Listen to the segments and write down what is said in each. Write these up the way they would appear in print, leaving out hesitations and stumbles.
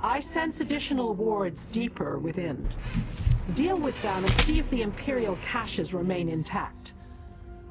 I sense additional wards deeper within. Deal with them and see if the Imperial caches remain intact.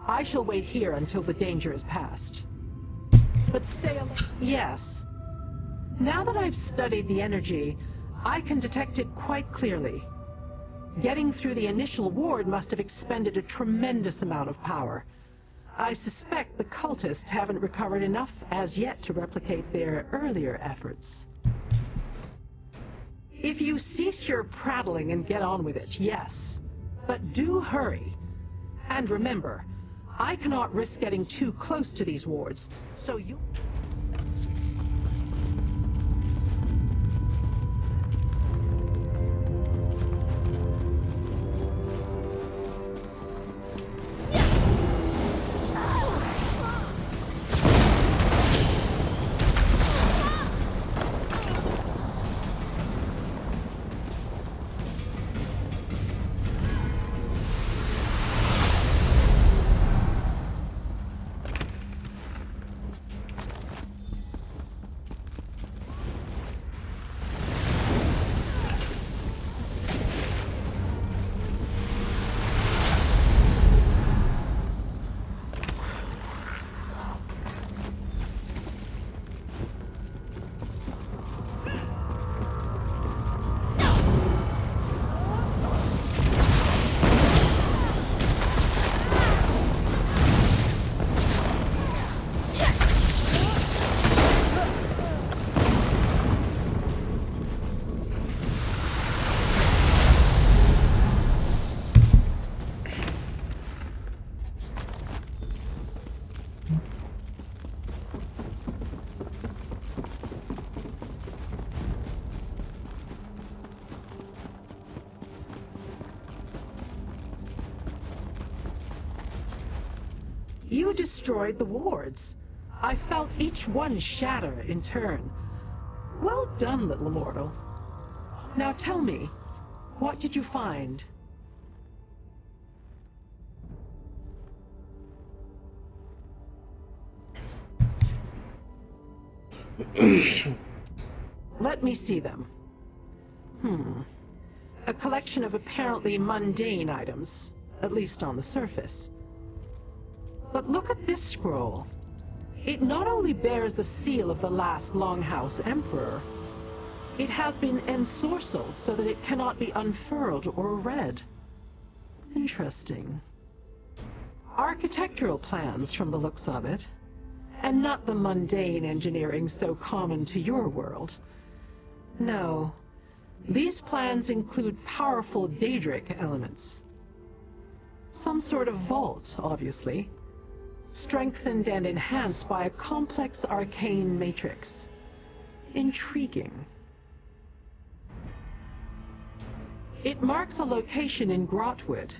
I shall wait here until the danger is past. But stay alert. Yes. Now that I've studied the energy, I can detect it quite clearly. Getting through the initial ward must have expended a tremendous amount of power. I suspect the cultists haven't recovered enough as yet to replicate their earlier efforts. If you cease your prattling and get on with it, yes. But do hurry. And remember, I cannot risk getting too close to these wards, so you... You destroyed the wards. I felt each one shatter in turn. Well done, little immortal. Now tell me, what did you find? Let me see them. A collection of apparently mundane items, at least on the surface. But look at this scroll. It not only bears the seal of the last Longhouse Emperor, it has been ensorcelled so that it cannot be unfurled or read. Interesting. Architectural plans from the looks of it, and not the mundane engineering so common to your world. No, these plans include powerful Daedric elements. Some sort of vault, obviously. Strengthened and enhanced by a complex arcane matrix. Intriguing. It marks a location in Grotwood,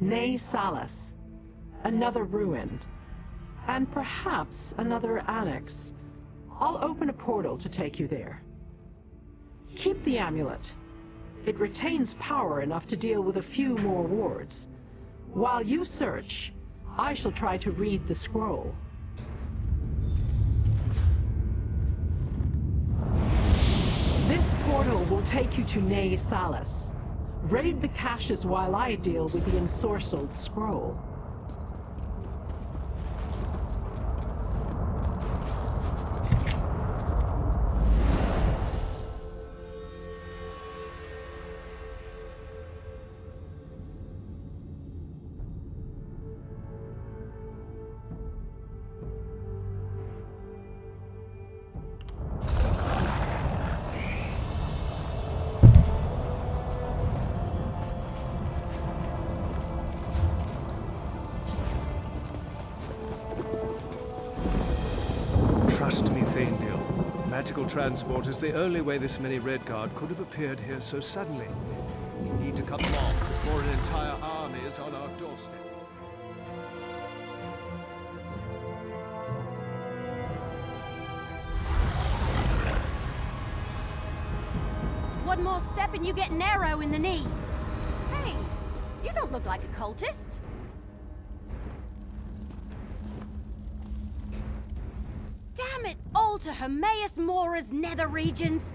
Ney Salas, another ruin, and perhaps another annex. I'll open a portal to take you there. Keep the amulet. It retains power enough to deal with a few more wards. While you search, I shall try to read the scroll. This portal will take you to Ney Salas. Raid the caches while I deal with the ensorcelled scroll. Trust me, Thaindil. Magical transport is the only way this many Redguard could have appeared here so suddenly. We need to cut them off before an entire army is on our doorstep. One more step and you get an arrow in the knee. Hey, you don't look like a cultist. Damn it all to Hermaeus Mora's nether regions!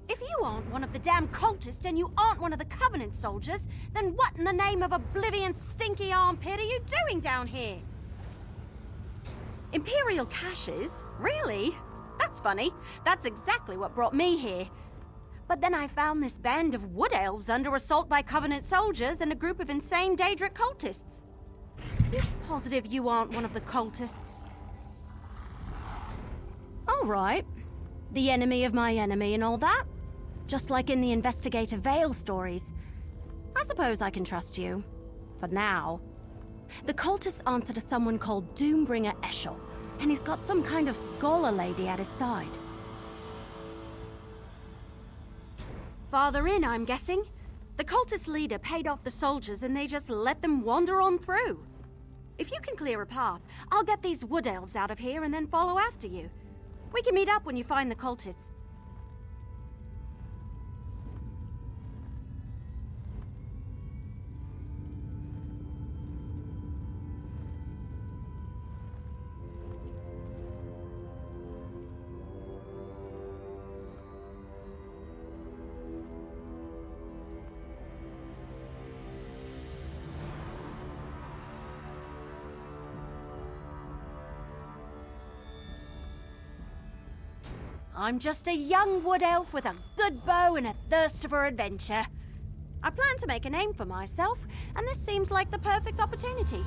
If you aren't one of the damn cultists and you aren't one of the Covenant soldiers, then what in the name of Oblivion's stinky armpit are you doing down here? Imperial caches? Really? That's funny. That's exactly what brought me here. But then I found this band of wood elves under assault by Covenant soldiers and a group of insane Daedric cultists. You're positive you aren't one of the cultists? All right. The enemy of my enemy and all that. Just like in the Investigator Vale stories. I suppose I can trust you. For now. The cultists answer to someone called Doombringer Eshel, and he's got some kind of scholar lady at his side. Farther in, I'm guessing. The cultist leader paid off the soldiers and they just let them wander on through. If you can clear a path, I'll get these wood elves out of here and then follow after you. We can meet up when you find the cultists. I'm just a young wood elf with a good bow and a thirst for adventure. I plan to make a name for myself, and this seems like the perfect opportunity.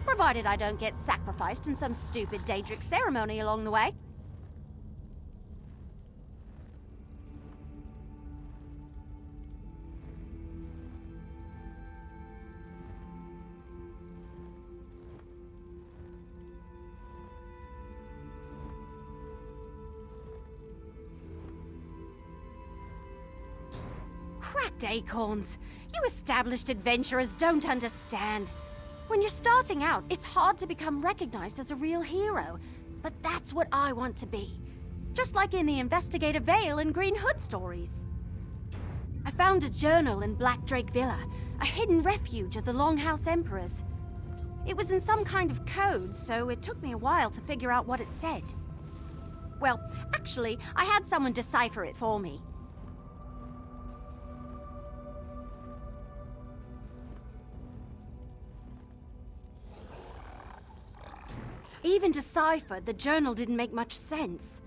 Provided I don't get sacrificed in some stupid Daedric ceremony along the way. Cracked acorns. You established adventurers don't understand. When you're starting out, it's hard to become recognized as a real hero. But that's what I want to be. Just like in the Investigator Vale and Green Hood stories. I found a journal in Black Drake Villa, a hidden refuge of the Longhouse Emperors. It was in some kind of code, so it took me a while to figure out what it said. Well, actually, I had someone decipher it for me. Even deciphered, the journal didn't make much sense.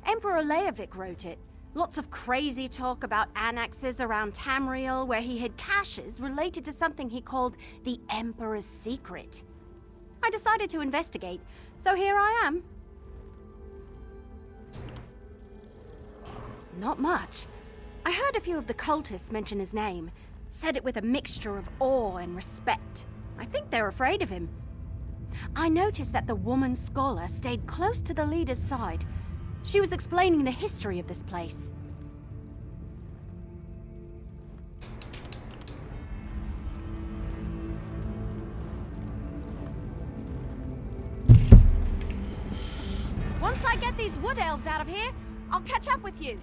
Emperor Leovic wrote it. Lots of crazy talk about annexes around Tamriel where he hid caches related to something he called the Emperor's Secret. I decided to investigate, so here I am. Not much. I heard a few of the cultists mention his name. Said it with a mixture of awe and respect. I think they're afraid of him. I noticed that the woman scholar stayed close to the leader's side. She was explaining the history of this place. Once I get these wood elves out of here, I'll catch up with you.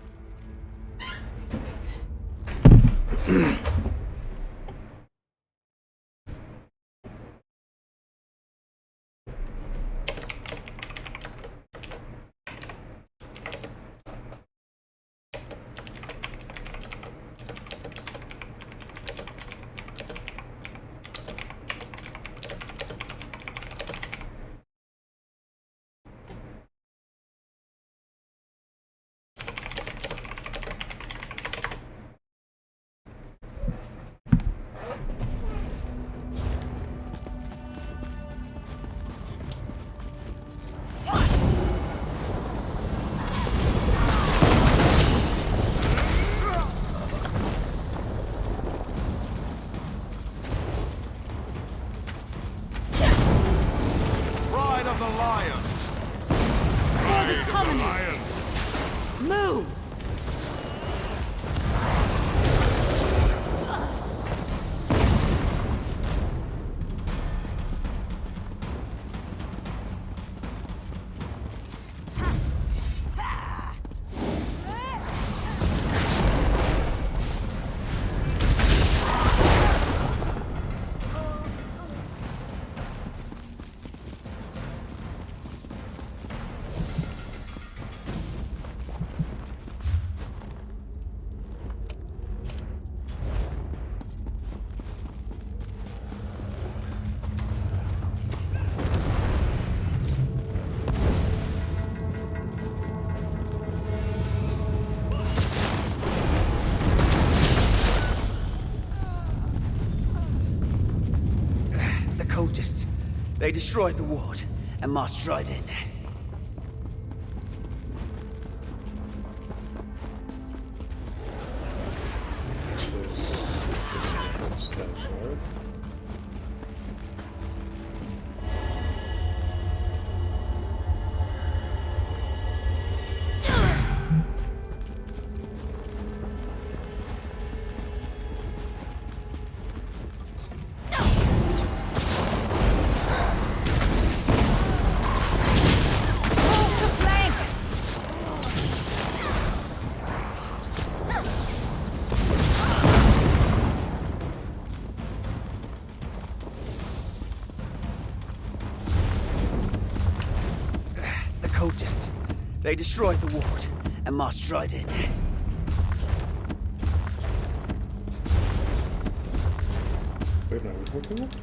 cultists. They destroyed the ward and marched right in. Cultists. They destroyed the ward and marched right in. Wait, no, we're talking about?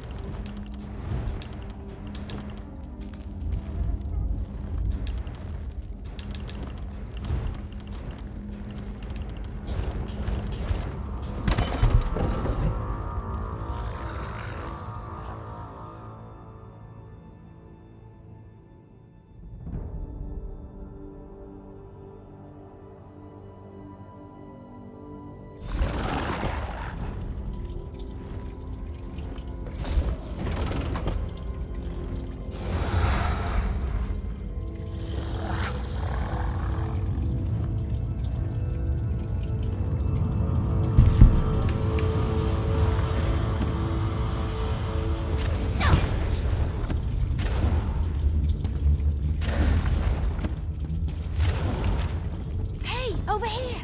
Over here!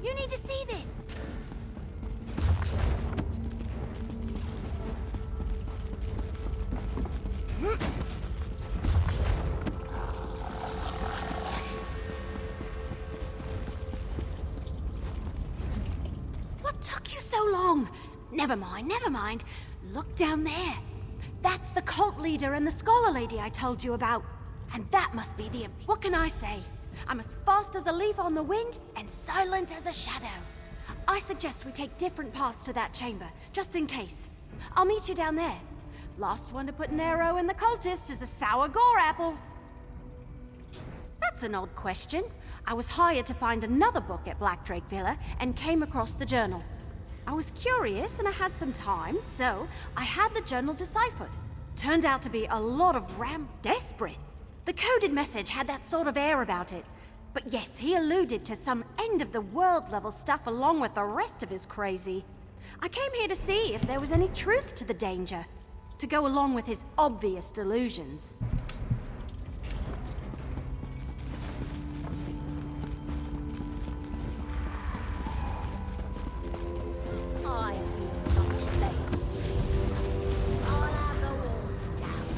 You need to see this! What took you so long? Never mind, never mind. Look down there. That's the cult leader and the scholar lady I told you about. And that must be the... What can I say? I'm as fast as a leaf on the wind and silent as a shadow. I suggest we take different paths to that chamber, just in case. I'll meet you down there. Last one to put an arrow in the cultist is a sour gore apple. That's an odd question. I was hired to find another book at Black Drake Villa and came across the journal. I was curious and I had some time, so I had the journal deciphered. Turned out to be a lot of desperate. The coded message had that sort of air about it. But yes, he alluded to some end-of-the-world level stuff along with the rest of his crazy. I came here to see if there was any truth to the danger, to go along with his obvious delusions. I will not fail. I'll have the walls down.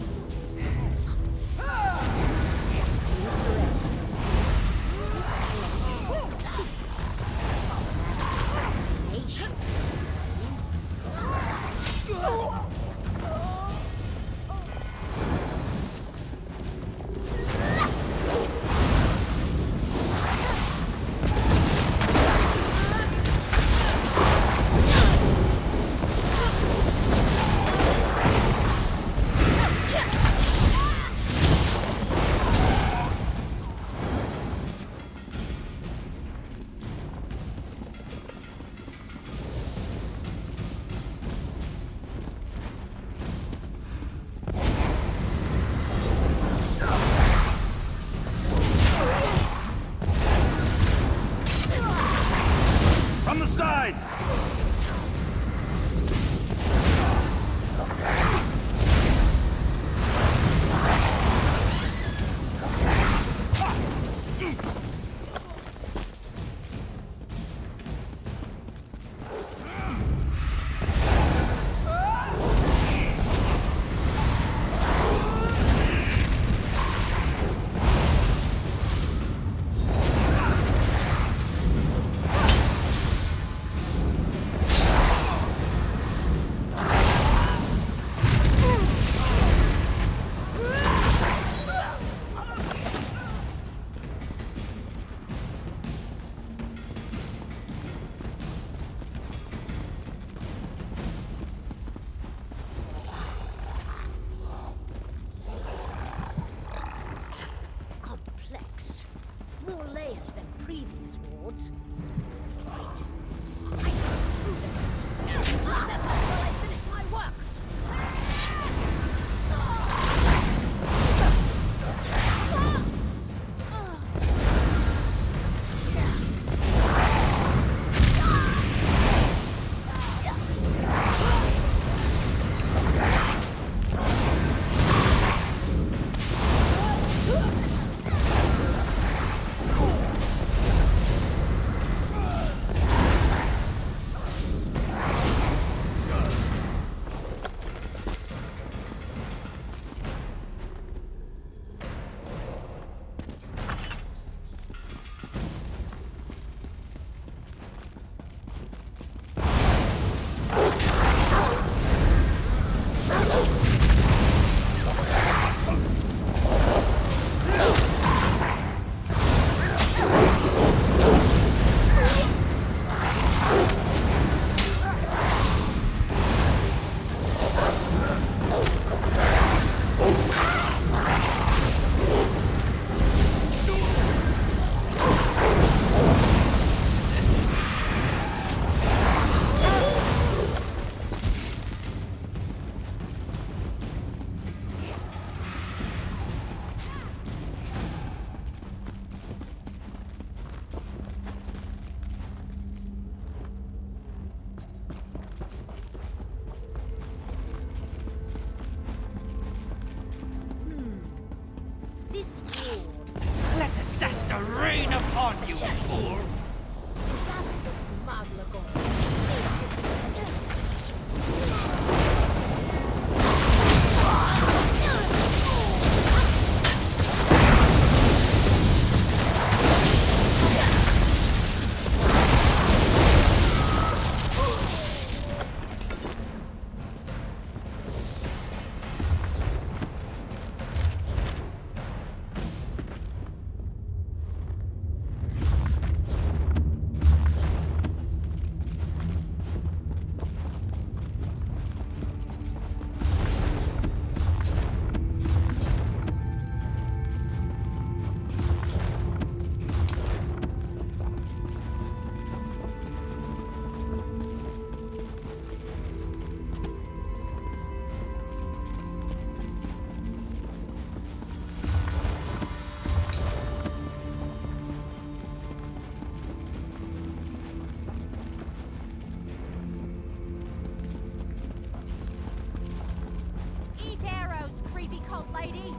cult lady!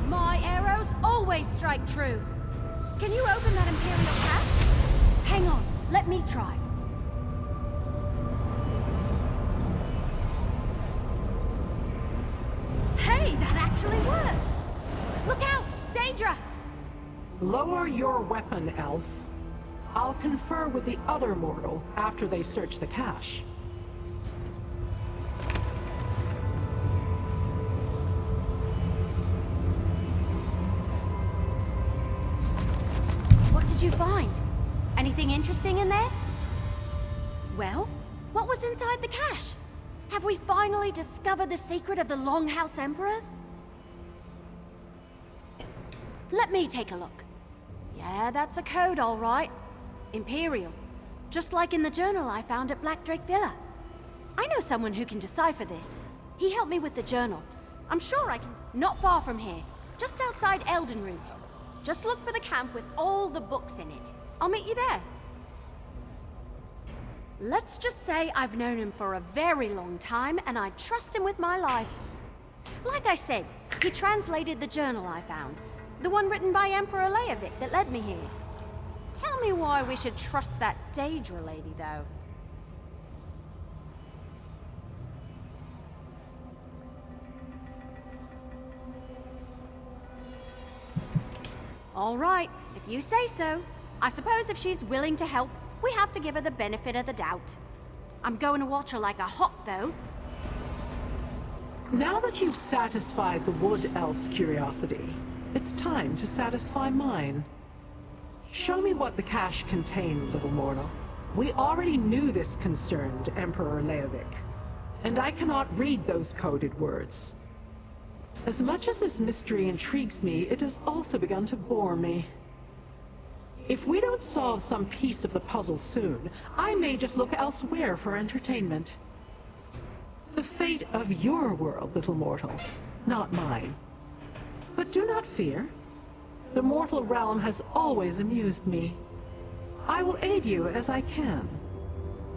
My arrows always strike true. Can you open that Imperial cache? Hang on, let me try. Hey, that actually worked! Look out! Daedra! Lower your weapon, elf. I'll confer with the other mortal after they search the cache. What did you find? Anything interesting in there? Well, what was inside the cache? Have we finally discovered the secret of the Longhouse Emperors? Let me take a look. Yeah, that's a code, all right. Imperial. Just like in the journal I found at Black Drake Villa. I know someone who can decipher this. He helped me with the journal. I'm sure I can... Not far from here. Just outside Eldenroot. Just look for the camp with all the books in it. I'll meet you there. Let's just say I've known him for a very long time, and I trust him with my life. Like I said, he translated the journal I found. The one written by Emperor Leovic that led me here. Tell me why we should trust that Daedra lady, though. All right, if you say so. I suppose if she's willing to help, we have to give her the benefit of the doubt. I'm going to watch her like a hawk, though. Now that you've satisfied the Wood Elf's curiosity, it's time to satisfy mine. Show me what the cache contained, little mortal. We already knew this concerned Emperor Leovic, and I cannot read those coded words. As much as this mystery intrigues me, it has also begun to bore me. If we don't solve some piece of the puzzle soon, I may just look elsewhere for entertainment. The fate of your world, little mortal, not mine. But do not fear. The mortal realm has always amused me. I will aid you as I can,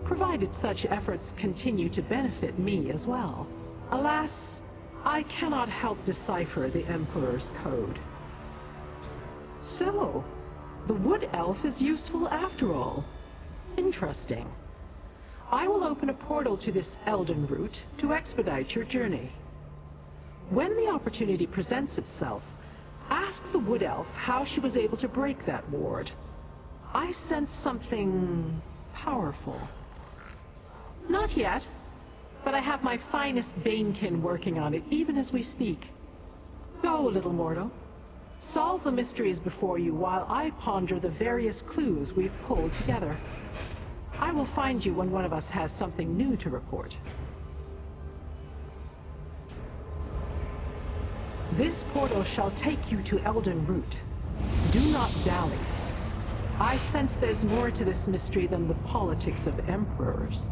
provided such efforts continue to benefit me as well. Alas, I cannot help decipher the Emperor's code. So, the Wood Elf is useful after all. Interesting. I will open a portal to this Eldenroot to expedite your journey. When the opportunity presents itself, ask the Wood Elf how she was able to break that ward. I sense something powerful. Not yet, but I have my finest Banekin working on it even as we speak. Go, little mortal. Solve the mysteries before you while I ponder the various clues we've pulled together. I will find you when one of us has something new to report. This portal shall take you to Eldenroot. Do not dally. I sense there's more to this mystery than the politics of emperors.